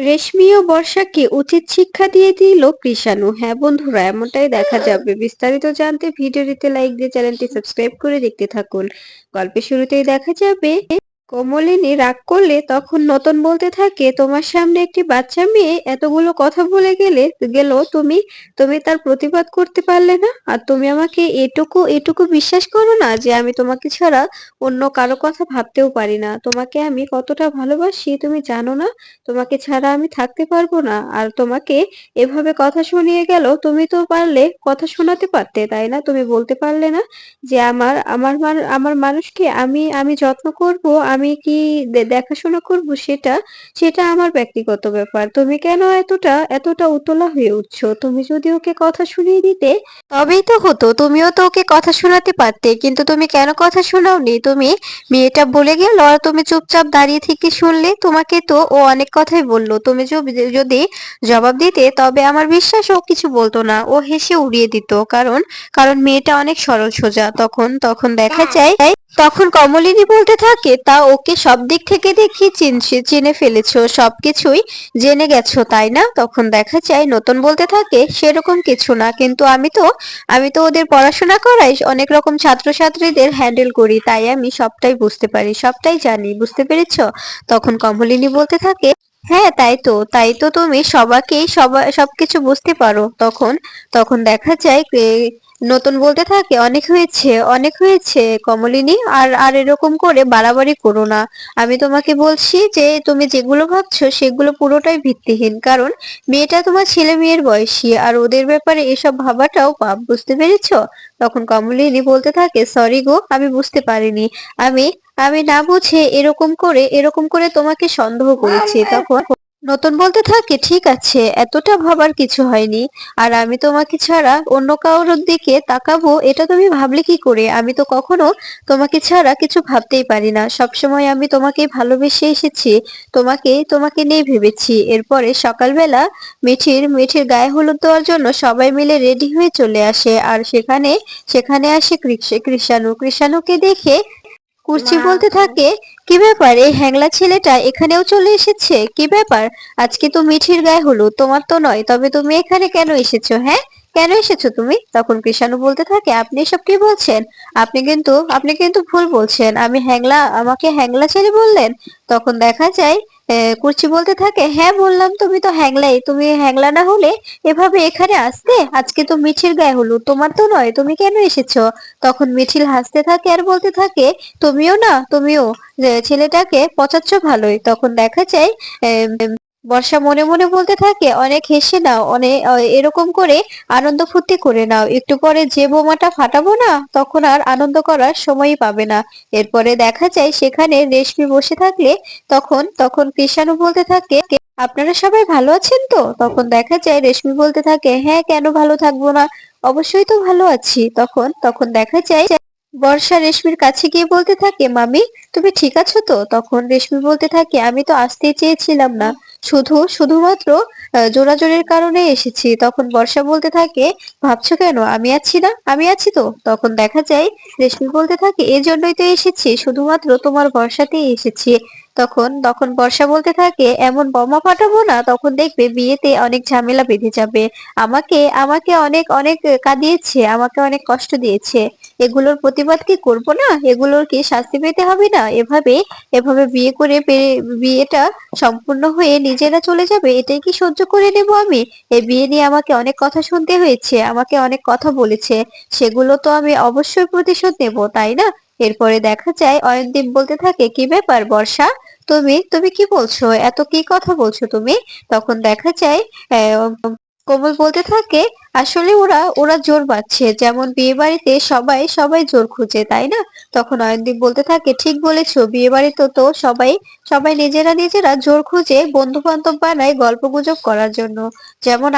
রেশমি ও বর্ষাকে উচিত শিক্ষা দিয়ে দিল কৃষাণু। হ্যাঁ বন্ধুরা, এমনটাই দেখা যাবে। বিস্তারিত জানতে ভিডিওটিতে লাইক দিয়ে চ্যানেলটি সাবস্ক্রাইব করে দেখতে থাকুন। গল্পের শুরুতেই দেখা যাবে কমলিনী রাগ করলে তখন নতুন বলতে থাকে, তোমার সামনে একটি বাচ্চা মেয়ে এতগুলো কথা বলে গেল, তুমি তুমি তার প্রতিবাদ করতে পারলে না। আর তুমি আমাকে এটুকু এটুকু বিশ্বাস করো না যে আমি তোমাকে ছাড়া অন্য কারো কথা ভাবতেও পারি না। তোমাকে আমি কতটা ভালোবাসি তুমি জানো না? তোমাকে ছাড়া আমি থাকতে পারবো না। আর তোমাকে এভাবে কথা শুনিয়ে গেল, তুমি তো পারলে কথা শোনাতে পারতে, তাই না? তুমি বলতে পারলে না যে আমার মানুষকে আমি আমি যত্ন করব, আমি কি দেখাশোনা করব, সেটা সেটা আমার ব্যক্তিগত ব্যাপার। তুমি কেন এতটা এতটা উতলা হয়ে উঠছো? তুমি যদি ওকে কথা শুনিয়ে দিতে তবেই তো হতো, তুমিও তো ওকে কথা শোনাতে পারতে, কিন্তু তুমি কেন কথা শোনাওনি? তুমি মেয়েটা বলে গেল আর তুমি চুপচাপ দাঁড়িয়ে থেকে শুনলে। তোমাকে তো ও অনেক কথাই বললো, তুমি যদি জবাব দিতে তবে আমার বিশ্বাস ও কিছু বলতো না, ও হেসে উড়িয়ে দিত। কারণ কারণ মেয়েটা অনেক সরল সোজা। তখন তখন দেখা যায় তখন কমলিনী বলতে থাকে, তা ওকে সব দিক থেকে দেখি চিনে ফেলেছো, সবকিছুই জেনে গেছো তাই না? তখন দেখা যায় নতুন বলতে থাকে, সেরকম কিছু না, কিন্তু আমি তো ওদের পড়াশোনা করাই, অনেক রকম ছাত্রছাত্রীদের হ্যান্ডেল করি, তাই আমি সবটাই বুঝতে পারি, সবটাই জানি। বুঝতে পেরেছো? তখন কমলিনী বলতে থাকে, হ্যাঁ তাই তো তুমি সবকিছু বুঝতে পারো। তখন তখন দেখা যায় নতুন বলতে থাকে, অনেক হয়েছে অনেক হয়েছে কমলিনী, আর আর এরকম করে বাড়াবাড়ি করো না। আমি তোমাকে বলছি যে তুমি যেগুলো ভাবছো সেগুলো পুরোটাই ভিত্তিহীন। কারণ মেয়েটা তোমার ছেলে মেয়ের বয়সী, আর ওদের ব্যাপারে এসব ভাবাটাও পাপ। বুঝতে পেরেছো? তখন কমলিনী বলতে থাকে, সরি গো, আমি বুঝতে পারিনি। আমি আমি না বুঝে এরকম করে তোমাকে সন্দেহ করেছি। তখন নতুন বলতে থাকে, ঠিক আছে, এতটা ভাবার কিছু হয়নি। আর আমি তোমাকে ছাড়া অন্য কারোর দিকে তাকাবো এটা তুমি ভাবলে কি করে? আমি তো কখনো তোমাকে ছাড়া কিছু ভাবতেই পারি না, সবসময় আমি তোমাকে ভালোবেসে এসেছি, তোমাকে নিয়ে ভেবেছি। এরপরে সকালবেলা মিঠির গায়ে হলুদ দেওয়ার জন্য সবাই মিলে রেডি হয়ে চলে আসে। আর সেখানে আসে কৃষাণুকে দেখে কুর্চি বলতে থাকে, কি ব্যাপার, এই হ্যাংলা ছেলেটা এখানেও চলে এসেছে? কি ব্যাপার? আজকে তো মিঠির গায়ে হলুদ, তোমার তো নয়, তবে তুমি এখানে কেন এসেছো? হ্যাঁ, কেন এসেছো তুমি? তখন কৃষাণু বলতে থাকে, আপনি এসব কি বলছেন? আপনি কিন্তু ভুল বলছেন। আমাকে হ্যাংলা ছেলে বললেন? তখন দেখা যায় কুর্চি বলতে থাকে, হ্যাঁ বললাম, তুমি তো হ্যাংলাই। তুমি হ্যাংলা না হলে এভাবে এখানে আসতে? আজকে তো মিঠির গায়ে হলুদ, তোমার তো নয়, তুমি কেন এসেছো? তখন মিঠিল হাসতে থাকে আর বলতে থাকে, তুমিও যে ছেলেটাকে পচাচ্ছ ভালোই। তখন দেখা যায় বর্ষা মনে মনে বলতে থাকে, অনেক হেসে নাও, অনেক এরকম করে আনন্দ ফুর্তি করে নাও, একটু পরে যে বোমাটা ফাটাবো না, তখন আর আনন্দ করার সময়ই পাবে না। এরপরে দেখা যায় সেখানে রেশমি বসে থাকলে তখন তখন কৃষাণু বলতে থাকে, আপনারা সবাই ভালো আছেন তো? তখন দেখা যায় রেশমি বলতে থাকে, হ্যাঁ, কেন ভালো থাকবো না, অবশ্যই তো ভালো আছি। তখন তখন দেখা যায় বর্ষা রেশমির কাছে গিয়ে বলতে থাকে, মামি, তুমি ঠিক আছো তো? তখন রেশমি বলতে থাকে, আমি তো আসতেই চেয়েছিলাম না, শুধুমাত্র জোরাজোরির কারণে এসেছি। তখন বর্ষা বলতে থাকে, ভাবছো কেন আমি আছি না? আমি আছি তো। তখন দেখা যায় রেশমি বলতে থাকে, এই জন্যই তো এসেছি, শুধুমাত্র তোমার ভরসাতেই এসেছি। তখন তখন বর্ষা বলতে থাকে, এমন বোমা ফাটাবো না, তখন দেখবে বিয়েতে অনেক ঝামেলা বেঁধে যাবে। আমাকে আমাকে অনেক অনেক কাঁদিয়েছে, আমাকে অনেক কষ্ট দিয়েছে, এগুলোর প্রতিবাদ কি করব না? এগুলোর কি শাস্তি পেতে হবে না? এভাবে এভাবে বিয়েটা সম্পূর্ণ হয়ে নিজেরা চলে যাবে, এটাই কি সহ্য করে নেব আমি? এই বিয়ে নিয়ে আমাকে অনেক কথা শুনতে হয়েছে, আমাকে অনেক কথা বলেছে, সেগুলো তো আমি অবশ্যই প্রতিশোধ নেব, তাই না? এরপরে দেখা যায় অয়নদীপ বলতে থাকে, কি ব্যাপার বর্ষা, তুমি কি বলছো? এত কি কথা বলছো তুমি? তখন দেখা যায় কোমল বলতে থাকে, আসলে ওরা ওরা জোর পাচ্ছে, যেমন বিয়ে বাড়িতে সবাই সবাই জোর খুঁজে, তাই না? তখন অয়নদীপ বলতে থাকে, ঠিক বলেছো, বিয়ে বাড়িতে তো সবাই সবাই নিজেরা নিজেরা জোর খুঁজে বন্ধু বান্ধব বানায় গল্পগুজব করার জন্য, যেমন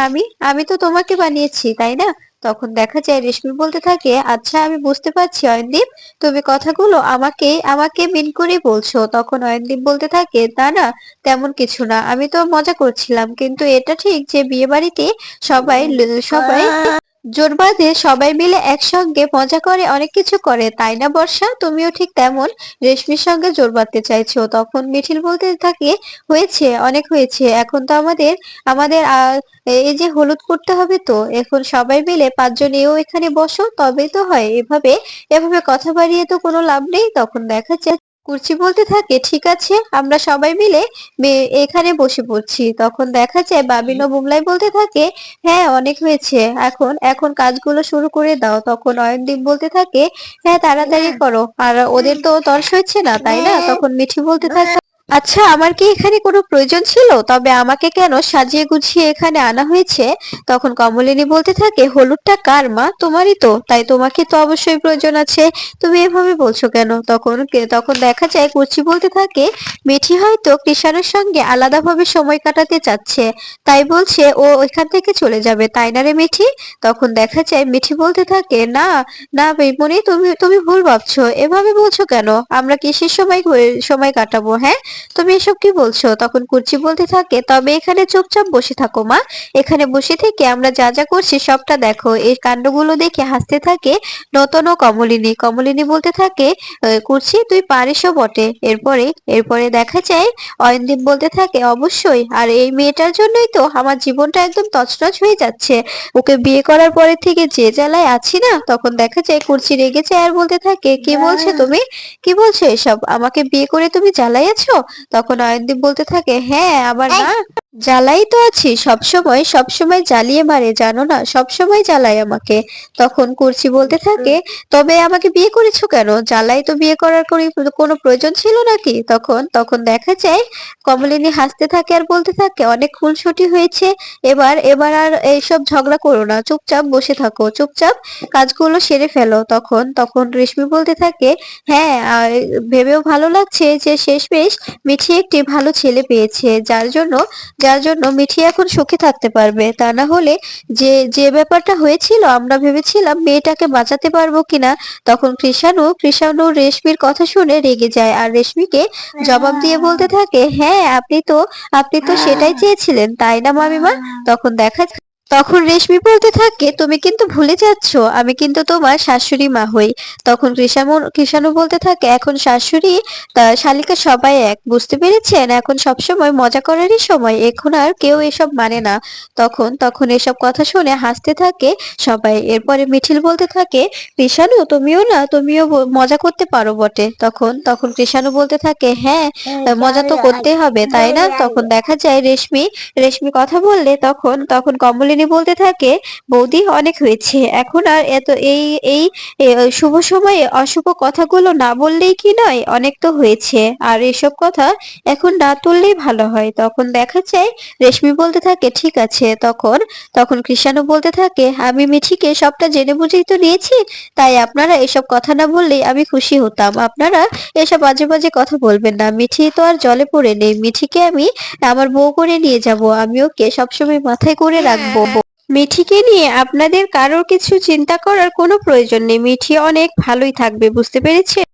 আমি তো তোমাকে বানিয়েছি, তাই না? তখন দেখা যায় রেশমি বলতে থাকে, আচ্ছা, আমি বুঝতে পারছি অয়নদীপ, তুমি কথাগুলো আমাকে আমাকে মিন করে বলছো। তখন অয়নদীপ বলতে থাকে, তা না, তেমন কিছু না, আমি তো মজা করছিলাম, কিন্তু এটা ঠিক যে বিয়ে বাড়িতে সবাই জোট বাঁধে সবাই মিলে একসঙ্গে মজা করে অনেক কিছু করে, তাই না বর্ষা? তুমিও ঠিক তেমন রেশমির সঙ্গে জোট বাঁধতে চাইছো। তখন মিঠিল বলতে থাকে, হয়েছে, অনেক হয়েছে, এখন তো আমাদের আমাদের এই যে হলুদ করতে হবে, তো এখন সবাই মিলে 5 জন এও এখানে বসো, তবেই তো হয়। এভাবে এভাবে কথা বাড়িয়ে তো কোনো লাভ নেই। তখন দেখা যায় কুর্চি বলতে থাকে, ঠিক আছে, আমরা সবাই মিলে এখানে বসে পড়ছি। তখন দেখা যায় বাবিন ও বুমলাই বলতে থাকে, হ্যাঁ, অনেক হয়েছে, এখন এখন কাজগুলো শুরু করে দাও। তখন অয়নদীপ বলতে থাকে, হ্যাঁ, তাড়াতাড়ি করো, আর ওদের তো তর সইছে না, তাই না? তখন মিঠি বলতে থাকে, আচ্ছা, আমার কি এখানে কোনো প্রয়োজন ছিল? তবে আমাকে কেন সাজিয়ে গুছিয়ে এখানে আনা হয়েছে? তখন কমলিনী বলতে থাকে, হলুদটা কার মা? তোমারই তো, তাই তোমাকে তো অবশ্যই প্রয়োজন আছে। তুমি এভাবে বলছো কেন? তখন দেখা যায় কুচি বলতে থাকে, মিঠি হয়তো কৃষাণের সঙ্গে আলাদাভাবে সময় কাটাতে চাচ্ছে, তাই বলছে ও ওইখান থেকে চলে যাবে, তাই না রে মিঠি? তখন দেখা যায় মিঠি বলতে থাকে, না না বেমনি, তুমি তুমি ভুল ভাবছো, এভাবে বলছো কেন? আমরা কিসের সময় কাটাবো, হ্যাঁ? তুমি এসব কি বলছো? তখন কুচি বলতে থাকে, তবে এখানে চুপচাপ বসে থাকো মা, এখানে বসে থেকে আমরা যা যা করছি সবটা দেখো। এই কাণ্ডগুলো দেখে হাসতে থাকে নতন ও কমলিনী। কমলিনী বলতে থাকে, কুচি, তুই পারিসও বটে। এরপরে এরপরে দেখা যায় অয়নদীপ বলতে থাকে, অবশ্যই, আর এই মেয়েটার জন্যই তো আমার জীবনটা একদম তছনছ হয়ে যাচ্ছে, ওকে বিয়ে করার পরে থেকে যে জ্বালায় আছি না। তখন দেখা যায় কুচি রেগে যায় আর বলতে থাকে, কি বলছো তুমি, কি বলছো এসব? আমাকে বিয়ে করে তুমি জ্বালাইয়াছো? তখন অয়নদীপ বলতে থাকে, হ্যাঁ, আবার না, জ্বালাই তো আছি, সবসময় সবসময় জ্বালিয়ে মারে, জানো না, সবসময় জ্বালায় আমাকে। তখন কুর্চি বলতে থাকে, তবে আমাকে বিয়ে করেছো কেন? জ্বালাই তো বিয়ে করার কোনো প্রয়োজন ছিল নাকি? তখন তখন দেখা যায় কমলিনী হাসতে থাকে আর বলতে থাকে, অনেক খুনসুটি হয়েছে, এবার এবার আর এইসব ঝগড়া করো না, চুপচাপ বসে থাকো, চুপচাপ কাজগুলো সেরে ফেলো। তখন তখন রেশমি বলতে থাকে, হ্যাঁ, ভেবেও ভালো লাগছে যে শেষমেশ মিঠি একটি ভালো ছেলে পেয়েছে, যার জন্য মিঠি এখন সুখে থাকতে পারবে। তা না হলে যে যে ব্যাপারটা হয়েছিল, আমরা ভেবেছিলাম মেয়েটাকে বাঁচাতে পারবো কিনা। তখন কৃষাণু রেশমির কথা শুনে রেগে যায় আর রেশমিকে জবাব দিয়ে বলতে থাকে, হ্যাঁ, আপনি তো সেটাই চেয়েছিলেন, তাই না মামিমা? তখন দেখা তখন রেশমি বলতে থাকে, তুমি কিন্তু ভুলে যাচ্ছ, আমি কিন্তু তোমার শাশুড়ি মা হই। তখন কৃষাণু বলতে থাকে, এখন শাশুড়ি শালিকা সবাই এক, বুঝতে পেরেছেন? এখন সবসময় মজা করারই সময়, এখন আর কেউ এসব মানে না। তখন তখন এসব কথা শুনে হাসতে থাকে সবাই। এরপরে মিঠিল বলতে থাকে, কৃষাণু, তুমিও মজা করতে পারো বটে। তখন তখন কৃষাণু বলতে থাকে, হ্যাঁ, মজা তো করতেই হবে, তাই না? তখন দেখা যায় রেশমি রেশমি কথা বললে তখন তখন কমলিনী বলতে থাকে, বৌদি, অনেক হয়েছে, এখন আর এত এই এই শুভ সময়ে অশুভ কথাগুলো না বললেই কি নয়? অনেক তো হয়েছে, আর এসব কথা এখন না তুললেই ভালো হয়। তখন দেখা যায় রেশমি বলতে থাকে, ঠিক আছে। তখন তখন কৃষাণু বলতে থাকে, আমি মিঠিকে সবটা জেনে বুঝেই তো নিয়েছি, তাই আপনারা এসব কথা না বললেই আমি খুশি হতাম। আপনারা এসব বাজে বাজে কথা বলবেন না, মিঠি তো আর জলে পড়ে নেই, মিঠিকে আমি আমার বউ করে নিয়ে যাব, আমি ওকে সবসময় মাথায় করে রাখবো। মিঠিকে নিয়ে আপনাদের কারোর কিছু চিন্তা করার কোনো প্রয়োজন নেই, মিঠি অনেক ভালোই থাকবে, বুঝতে পেরেছেন?